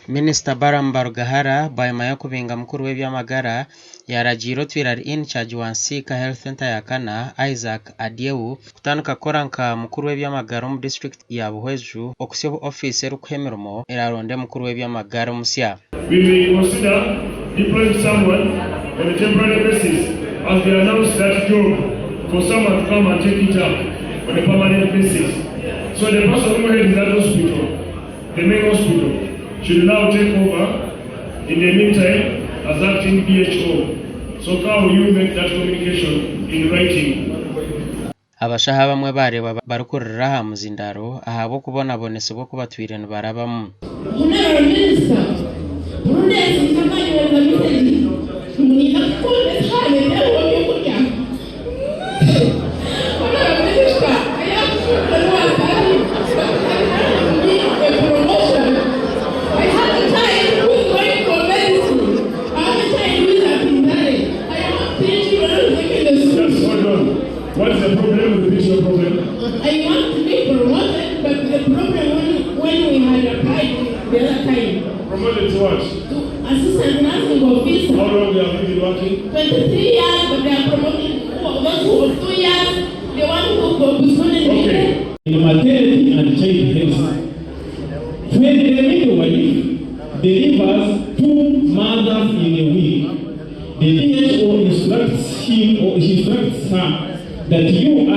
Minister Baram Barugahara bayama yo kubinga mukuru w'ebyamagara yaragiro twirari in charge wa Nsika Health Center ya Kana Isaac Adiewu kutanuka koranka mukuru w'ebyamagara mu district ya Buhweju okusyo office erukemeromo eraronde mukuru w'ebyamagara musya. We will consider deploying someone on a temporary basis as they announced that job for someone to come and take it up on a permanent basis. So the person who heads that hospital, the main hospital, should now take over in the meantime as acting PHO. So how will you make that communication in writing? Abashaha bamwe bareba barukurira ha muzindaro ahabo kubona bonese bwo kubatwirene barabamu. What is the problem with the visual problem? I want to be promoted, but the problem when we had applied the other time. Promoted to what? To assistant nursing officer. How long have you been working? 23 years, but they are promoting those who were 2 years, the one who was okay. In maternity and child health, when the midwife delivers 2 mothers in a week, the DHO instructs him or instructs her that you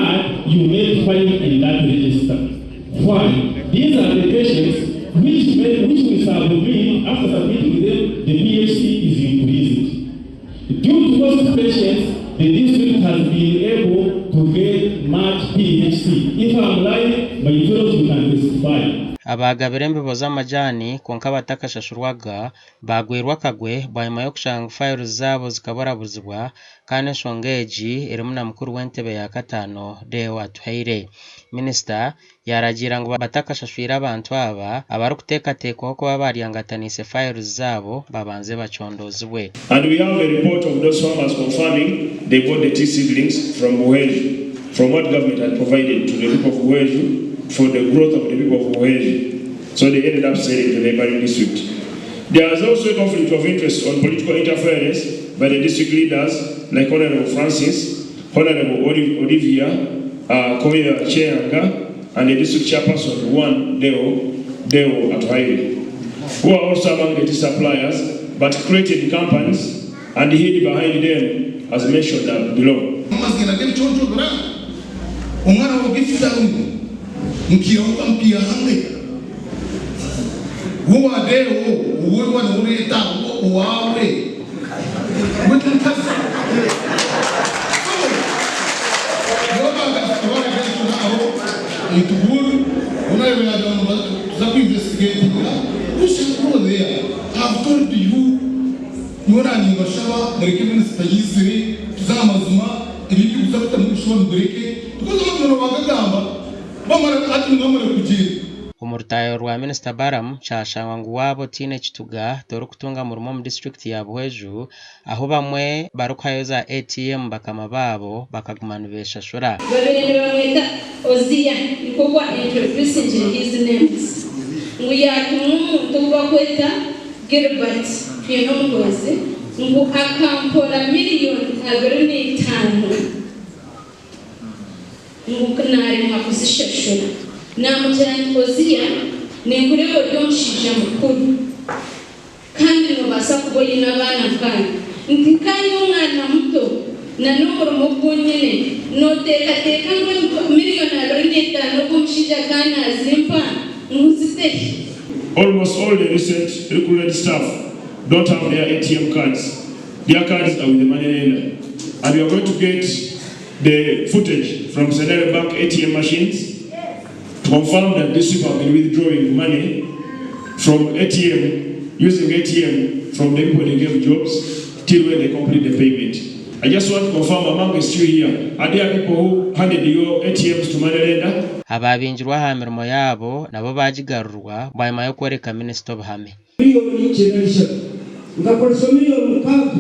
may file in that register. Why? These are the patients which we submit. After submitting them, the PHC is increased. Due to those patients, the district has been able to get much PHC. If I'm lying, my fellows you can testify. Abagabire mbibo z'amajani konka batakashashurwaga bagwirwa kagwe bayima yo kushanga file zabo zikaborabuzibwa kane shongeji erimuna mukuru w'entebe ya katano de watwaire. Minister yaragira ngo batakashashwira abantu aba abaru kutekatekwa ko babariyangatanise file zabo babanze bachondozwe. And we have a report of those farmers confirming they bought the tea seedlings from Buhweju, from what government had provided to the people of Buhweju for the growth of the people of Buhweju. So they ended up selling to the neighboring district. There is also a conflict of interest on political interference by the district leaders like Honorable Francis, Honorable Olivia, Koya Cheanga, and the district chairperson Juan Deo Atuhaire, who are also among the tea suppliers but created companies and hid behind them as mentioned below. Who are there who want to read that? Who are they? With the test. It would, when I went down to investigate, you should go there. I've told you, you are in the shower, the recommended statistic, Zamazuma, and you use up the mission break because I'm going to walk down. But I'm going to Umurtayo rwa Minister Baram chashangwa nguwabo tine chituga toru kutunga murumo mu district ya Buhweju aho bamwe barukayoza ATM bakama babo bakagumanubesha shura. Babiri bamwita Ozia ikogwa introducing his names. Nguyakumu tuba kweta Gilbert Pienomboze ngu akampora million 25 ngu kanari mwakusisha shura. Na mujyanye Ozia ni ngurego ryonshije mukuru kandi nobasa kuboye n'abana kandi ndikanye umwana muto na numero mubonyene no teka ngo miliyoni 25 kumshija kana azimpa nguzite. Almost all the recent recruited staff don't have their ATM cards. Their cards are with the money lender, and we are going to get the footage from Senere Bank ATM machines to confirm that these people have been withdrawing money from ATM, using ATM from the people they gave jobs till when they complete the payment. I just want to confirm among the few here, are there people who handed your ATMs to money lender? Ababinjirwa ha mirimo yabo nabo bajigarurwa bayima yo kwereka Minister Bahame. Iyo ni generation. Ngakoresomio mukaga.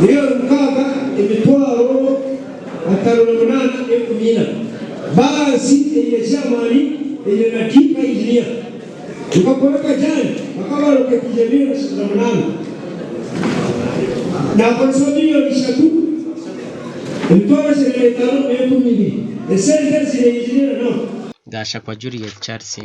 Iyo mukaga imitwaro atarunana ekumina basi ile jamani ile dakika ilia ukapeleka jani wakaba ukakije milioni 68 na kwa milioni 3 mtoa serikali tano 10 esente zile no Gasha kwa Juliet Charles.